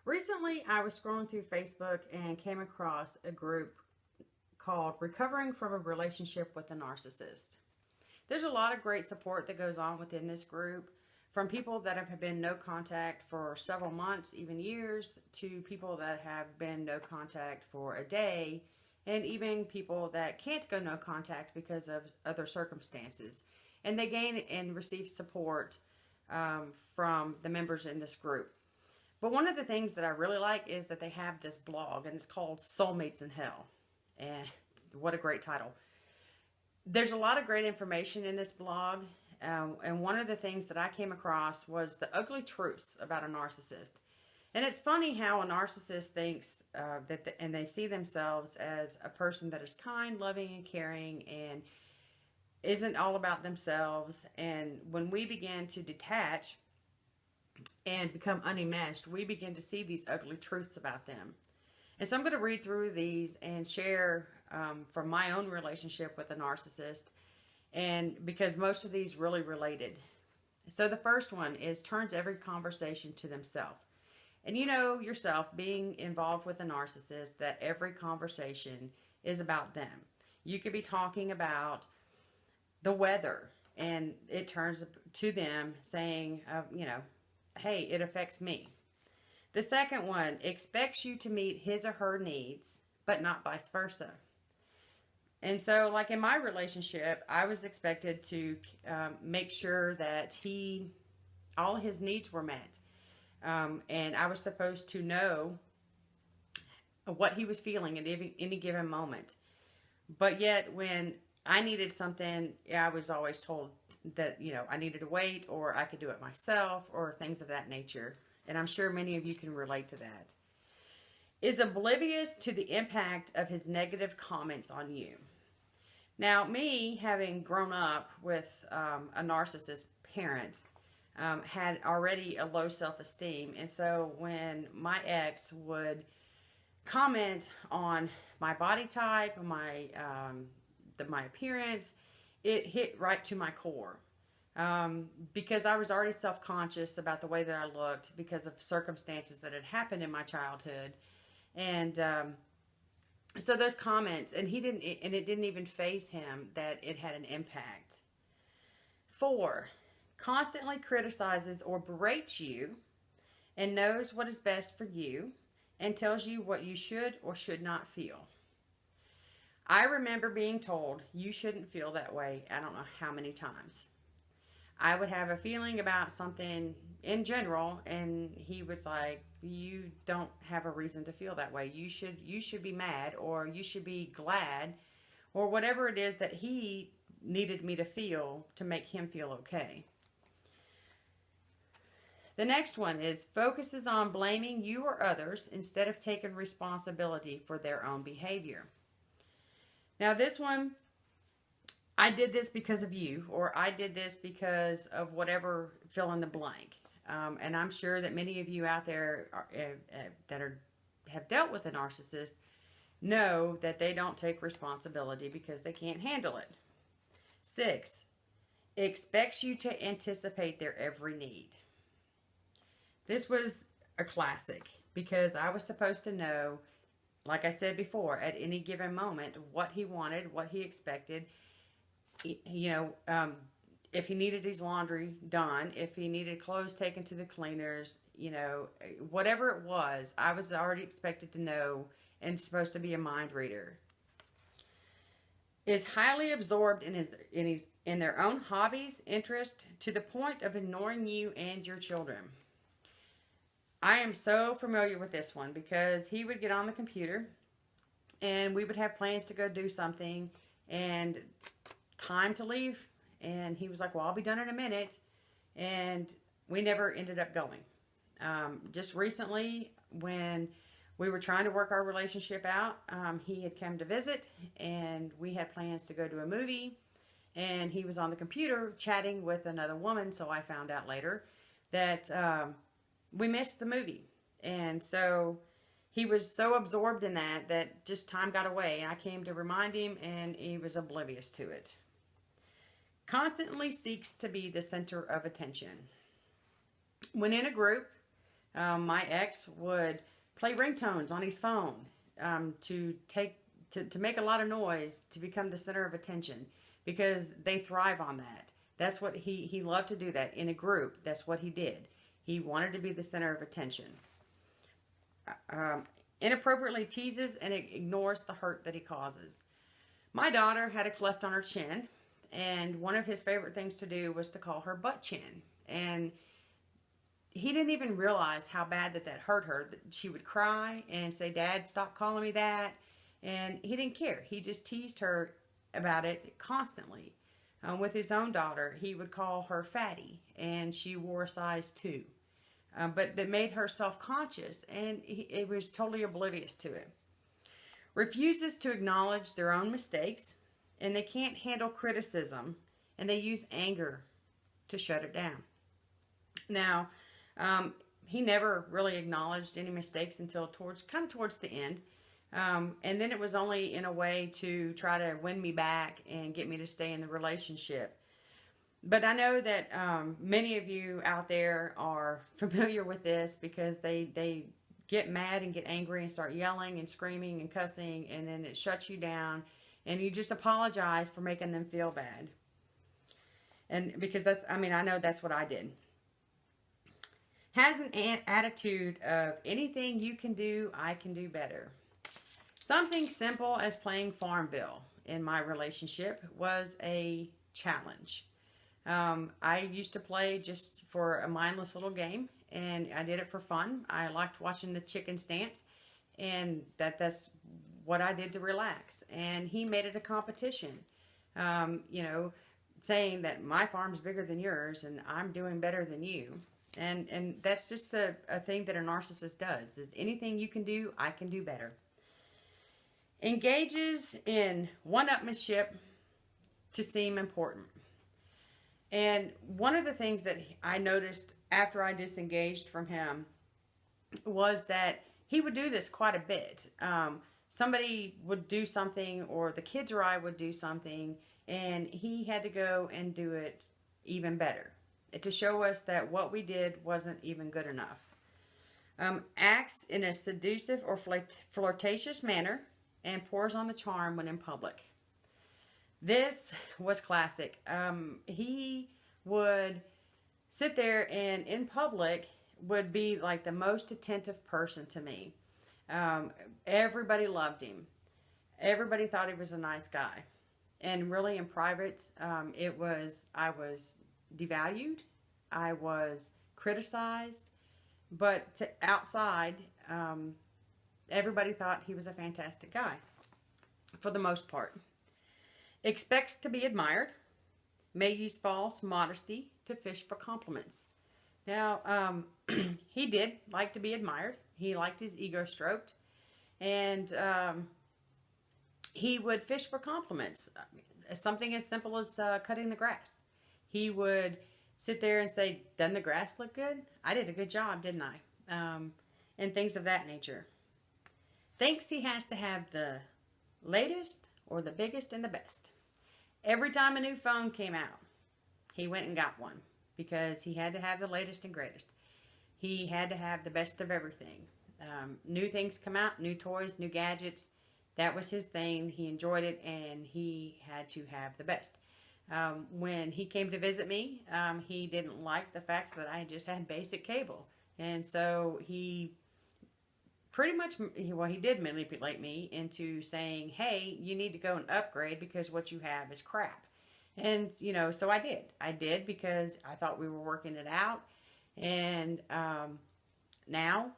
Recently, I was scrolling through Facebook and came across a group called Recovering from a Relationship with a Narcissist. There's a lot of great support that goes on within this group, from people that have been no contact for several months, even years, to people that have been no contact for a day, and even people that can't go no contact because of other circumstances. And they gain and receive support from the members in this group. But one of the things that I really like is that they have this blog, and it's called Soulmates in Hell. And what a great title. There's a lot of great information in this blog. And one of the things that I came across was the ugly truths about a narcissist. And it's funny how a narcissist thinks and they see themselves as a person that is kind, loving, and caring, and isn't all about themselves. And when we begin to detach and become unenmeshed, we begin to see these ugly truths about them. And so I'm going to read through these and share from my own relationship with a narcissist, and because most of these really related. So the first one is turns every conversation to themselves. And you know yourself, being involved with a narcissist, that every conversation is about them. You could be talking about the weather, and it turns to them saying, hey, it affects me. The second one expects you to meet his or her needs, but not vice versa. And so, like in my relationship, I was expected to make sure that all his needs were met. And I was supposed to know what he was feeling at any given moment. But yet, when I needed something, I was always told that, I needed to wait, or I could do it myself, or things of that nature. And I'm sure many of you can relate to that. Is oblivious to the impact of his negative comments on you. Now, me, having grown up with a narcissist parent, had already a low self-esteem. And so when my ex would comment on my body type, my appearance, it hit right to my core. Because I was already self-conscious about the way that I looked because of circumstances that had happened in my childhood. And so those comments, and it didn't even faze him that it had an impact. 4, constantly criticizes or berates you and knows what is best for you and tells you what you should or should not feel. I remember being told, you shouldn't feel that way, I don't know how many times. I would have a feeling about something in general, and he was like, you don't have a reason to feel that way. You should be mad, or you should be glad, or whatever it is that he needed me to feel to make him feel okay. The next one is focuses on blaming you or others instead of taking responsibility for their own behavior. Now this one, I did this because of you, or I did this because of whatever, fill in the blank. And I'm sure that many of you out there have dealt with a narcissist know that they don't take responsibility because they can't handle it. 6, expects you to anticipate their every need. This was a classic because I was supposed to know, like I said before, at any given moment, what he wanted, what he expected. If he needed his laundry done, if he needed clothes taken to the cleaners, whatever it was, I was already expected to know and supposed to be a mind reader. Is highly absorbed in their own hobbies, interests, to the point of ignoring you and your children. I am so familiar with this one because he would get on the computer and we would have plans to go do something and time to leave, and he was like, well, I'll be done in a minute, and we never ended up going. Just recently, when we were trying to work our relationship out, he had come to visit, and we had plans to go to a movie, and he was on the computer chatting with another woman, so I found out later that we missed the movie. And so he was so absorbed in that just time got away, and I came to remind him, and he was oblivious to it. Constantly seeks to be the center of attention. When in a group, My ex would play ringtones on his phone to make a lot of noise, to become the center of attention, because they thrive on that. That's what he loved to do, that in a group. That's what he did. He wanted to be the center of attention. Inappropriately teases and ignores the hurt that he causes. My daughter had a cleft on her chin, and one of his favorite things to do was to call her butt chin. And he didn't even realize how bad that hurt her. She would cry and say, "Dad, stop calling me that." And he didn't care. He just teased her about it constantly. With his own daughter, he would call her fatty, and she wore a size 2. But that made her self-conscious, and it was totally oblivious to it. Refuses to acknowledge their own mistakes, and they can't handle criticism, and they use anger to shut it down. Now, he never really acknowledged any mistakes until towards the end. And then it was only in a way to try to win me back and get me to stay in the relationship. But I know that many of you out there are familiar with this, because they get mad and get angry and start yelling and screaming and cussing, and then it shuts you down, and you just apologize for making them feel bad. And because I know that's what I did. Has an attitude of anything you can do, I can do better. Something simple as playing Farmville in my relationship was a challenge. I used to play just for a mindless little game, and I did it for fun. I liked watching the chickens dance, and that's what I did to relax. And he made it a competition, saying that my farm's bigger than yours and I'm doing better than you. And that's just a thing that a narcissist does, is anything you can do, I can do better. Engages in one-upmanship to seem important. And one of the things that I noticed after I disengaged from him was that he would do this quite a bit. Somebody would do something, or the kids or I would do something, and he had to go and do it even better, to show us that what we did wasn't even good enough. Acts in a seductive or flirtatious manner, and pours on the charm when in public. This was classic. He would sit there and in public would be like the most attentive person to me. Everybody loved him. Everybody thought he was a nice guy. And really in private, I was devalued. I was criticized. But outside, everybody thought he was a fantastic guy, for the most part. Expects to be admired. May use false modesty to fish for compliments. Now, he did like to be admired. He liked his ego stroked. And he would fish for compliments. Something as simple as cutting the grass. He would sit there and say, "Doesn't the grass look good? I did a good job, didn't I?" And things of that nature. Thinks he has to have the latest or the biggest and the best. Every time a new phone came out, he went and got one, because he had to have the latest and greatest. He had to have the best of everything. New things come out, new toys, new gadgets. That was his thing. He enjoyed it, and he had to have the best. When he came to visit me, he didn't like the fact that I just had basic cable. And so he pretty much, he did manipulate me into saying, "Hey, you need to go and upgrade because what you have is crap." And, so I did. I did, because I thought we were working it out. And now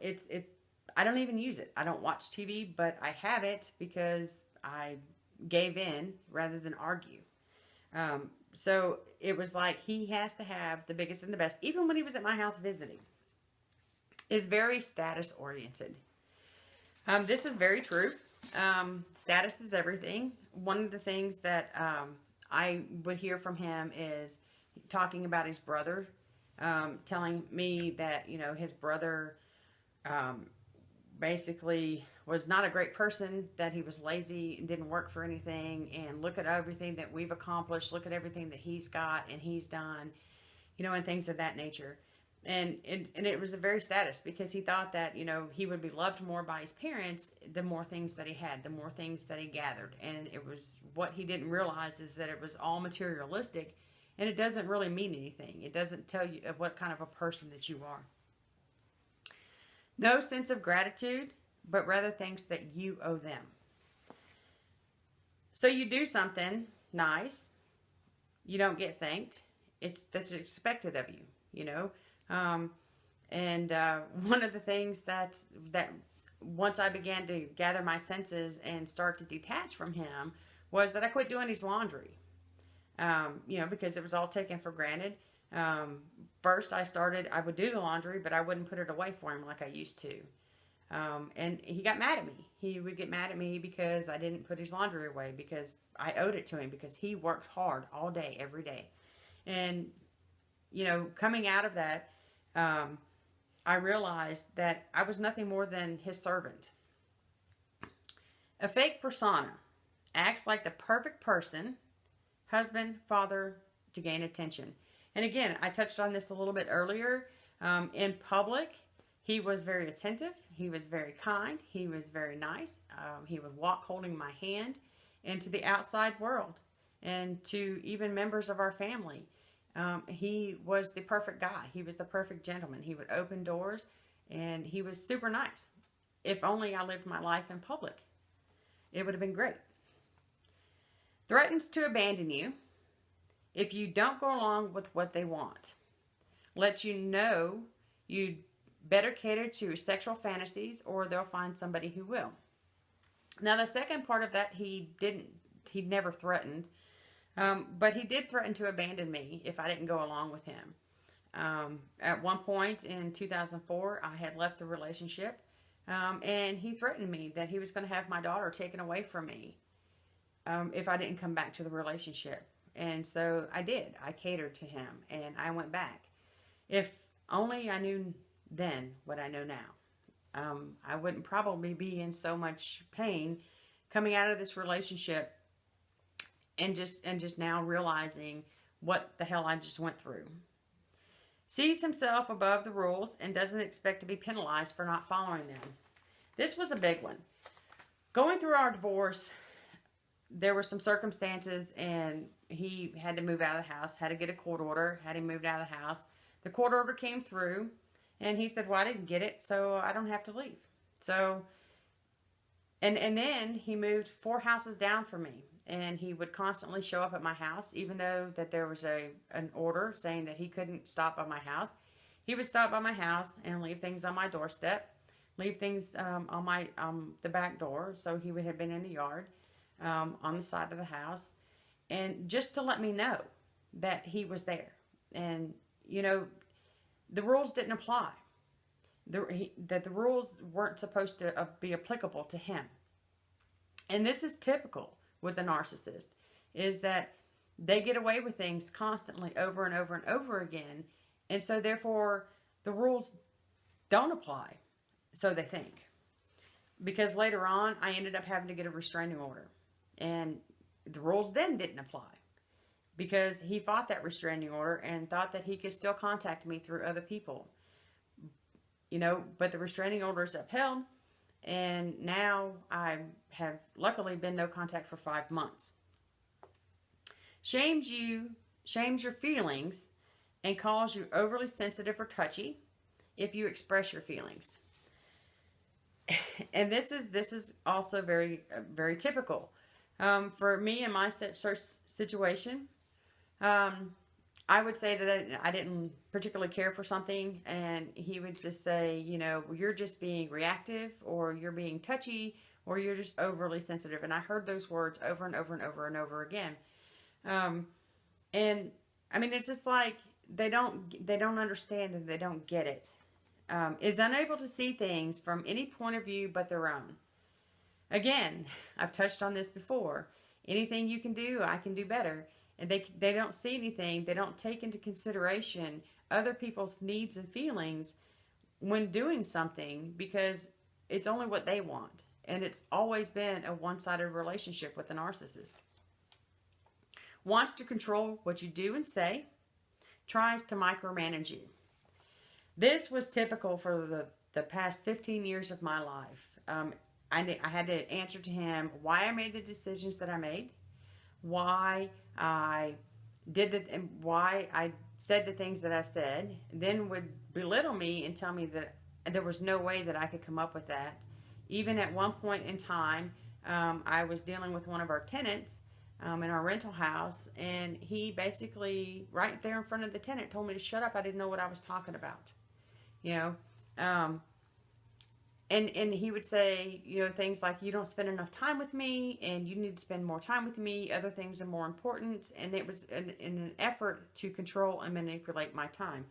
it's I don't even use it. I don't watch TV, but I have it because I gave in rather than argue. So it was like he has to have the biggest and the best, even when he was at my house visiting. Is very status oriented. This is very true. Status is everything. One of the things that I would hear from him is talking about his brother, telling me that, his brother basically was not a great person, that he was lazy and didn't work for anything, and look at everything that we've accomplished, look at everything that he's got and he's done, and things of that nature. And it was a very status, because he thought that, you know, he would be loved more by his parents the more things that he had, the more things that he gathered. And it was, what he didn't realize is that it was all materialistic, and it doesn't really mean anything. It doesn't tell you what kind of a person that you are. No sense of gratitude, but rather thinks that you owe them. So you do something nice, you don't get thanked. That's expected of you, you know. One of the things that once I began to gather my senses and start to detach from him was that I quit doing his laundry. You know, because it was all taken for granted. First I would do the laundry, but I wouldn't put it away for him like I used to. And he got mad at me. He would get mad at me because I didn't put his laundry away, because I owed it to him, because he worked hard all day, every day. And, you know, coming out of that, I realized that I was nothing more than his servant. A fake persona acts like the perfect person, husband, father, to gain attention. And again, I touched on this a little bit earlier. In public, he was very attentive. He was very kind. He was very nice. He would walk holding my hand. And to the outside world, and to even members of our family, he was the perfect guy. He was the perfect gentleman. He would open doors, and he was super nice. If only I lived my life in public, it would have been great. Threatens to abandon you if you don't go along with what they want. Lets you know you better cater to sexual fantasies, or they'll find somebody who will. Now, the second part of that, he never threatened. But he did threaten to abandon me if I didn't go along with him. At one point in 2004, I had left the relationship, and he threatened me that he was going to have my daughter taken away from me if I didn't come back to the relationship. And so I did. I catered to him, and I went back. If only I knew then what I know now. I wouldn't probably be in so much pain coming out of this relationship, and just now realizing what the hell I just went through. Sees himself above the rules and doesn't expect to be penalized for not following them. This was a big one. Going through our divorce, there were some circumstances, and he had to move out of the house, had to get a court order, had him moved out of the house. The court order came through, and he said, well, I didn't get it, so I don't have to leave. So, and then he moved 4 houses down from me. And he would constantly show up at my house, even though that there was an order saying that he couldn't stop by my house. He would stop by my house and leave things on my doorstep, leave things on the back door. So he would have been in the yard, on the side of the house, and just to let me know that he was there. And, you know, the rules didn't apply. That the rules weren't supposed to be applicable to him. And this is typical with the narcissist, is that they get away with things constantly over and over and over again. And so therefore the rules don't apply. So they think. Because later on I ended up having to get a restraining order. And the rules then didn't apply. Because he fought that restraining order and thought that he could still contact me through other people. You know, but the restraining order is upheld. And now I have luckily been no contact for 5 months. Shames your feelings, and calls you overly sensitive or touchy if you express your feelings. And this is also very, very typical. For me in my situation, I would say that I didn't particularly care for something, and he would just say, you know, you're just being reactive, or you're being touchy, or you're just overly sensitive. And I heard those words over and over and over and over again. And I mean, it's just like they don't understand, and they don't get it. Is unable to see things from any point of view but their own. Again, I've touched on this before. Anything you can do, I can do better. And they don't see anything. They don't take into consideration other people's needs and feelings when doing something, because it's only what they want. And it's always been a one-sided relationship with a narcissist. Wants to control what you do and say. Tries to micromanage you. This was typical for the past 15 years of my life. I had to answer to him why I made the decisions that I made, why I did the, and why I said the things that I said, then would belittle me and tell me that there was no way that I could come up with that. Even at one point in time, I was dealing with one of our tenants in our rental house, and he basically, right there in front of the tenant, told me to shut up. I didn't know what I was talking about, you know. And he would say, you know, things like, you don't spend enough time with me, and you need to spend more time with me. Other things are more important. And it was in an effort to control and manipulate my time.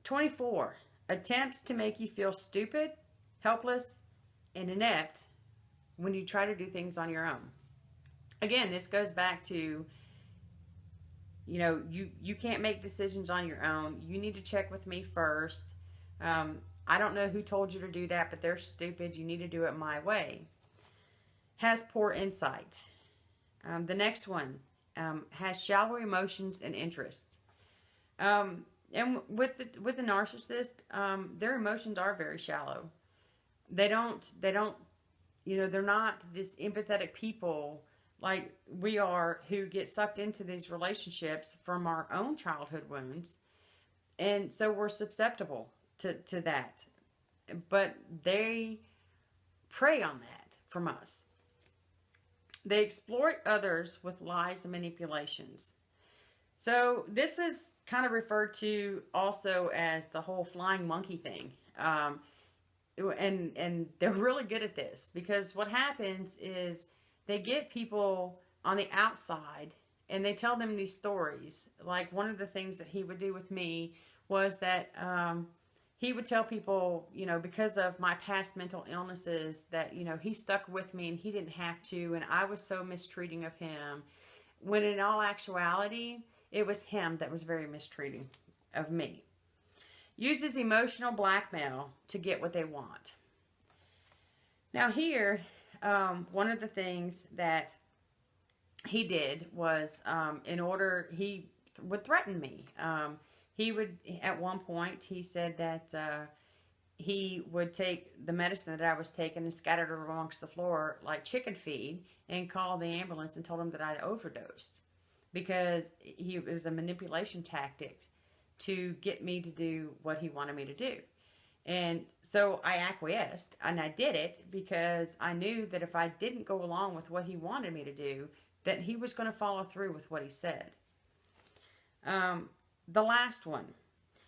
24, attempts to make you feel stupid, helpless, and inept when you try to do things on your own. Again, this goes back to, you know, you can't make decisions on your own. You need to check with me first. I don't know who told you to do that, but they're stupid. You need to do it my way. Has poor insight. The next one has shallow emotions and interests. And with the narcissist, their emotions are very shallow. They don't, you know, they're not this empathetic people like we are, who get sucked into these relationships from our own childhood wounds. And so we're susceptible to that. But they prey on that from us. They exploit others with lies and manipulations. So this is kind of referred to also as the whole flying monkey thing. And they're really good at this, because what happens is they get people on the outside and they tell them these stories. Like, one of the things that he would do with me was that he would tell people, you know, because of my past mental illnesses, that, you know, he stuck with me and he didn't have to, and I was so mistreating of him. When in all actuality, it was him that was very mistreating of me. Uses emotional blackmail to get what they want. Now here, one of the things that he did was, he would threaten me. He would, at one point, he said that he would take the medicine that I was taking and scattered it amongst the floor like chicken feed, and call the ambulance and told him that I'd overdosed, because it was a manipulation tactic to get me to do what he wanted me to do. And so I acquiesced, and I did it because I knew that if I didn't go along with what he wanted me to do, that he was going to follow through with what he said. The last one,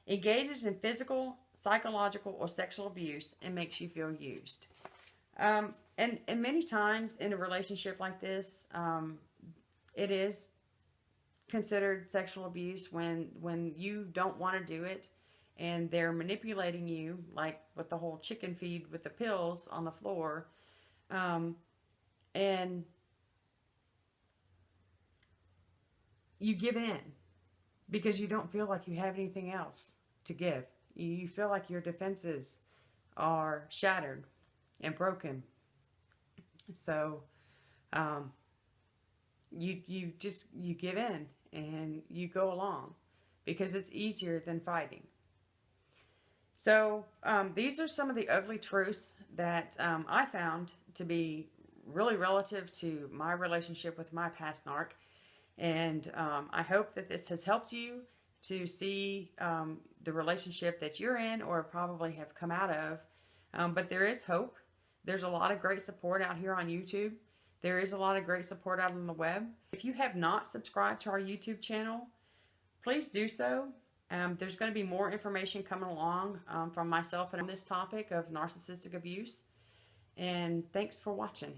engages in physical, psychological, or sexual abuse and makes you feel used. And many times in a relationship like this, it is considered sexual abuse when you don't want to do it, and they're manipulating you, like with the whole chicken feed with the pills on the floor, and you give in because you don't feel like you have anything else to give. You feel like your defenses are shattered and broken. So you give in and you go along because it's easier than fighting. So these are some of the ugly truths that I found to be really relative to my relationship with my past narc. And I hope that this has helped you to see the relationship that you're in or probably have come out of. But there is hope. There's a lot of great support out here on YouTube. There is a lot of great support out on the web. If you have not subscribed to our YouTube channel, please do so. There's going to be more information coming along from myself on this topic of narcissistic abuse. And thanks for watching.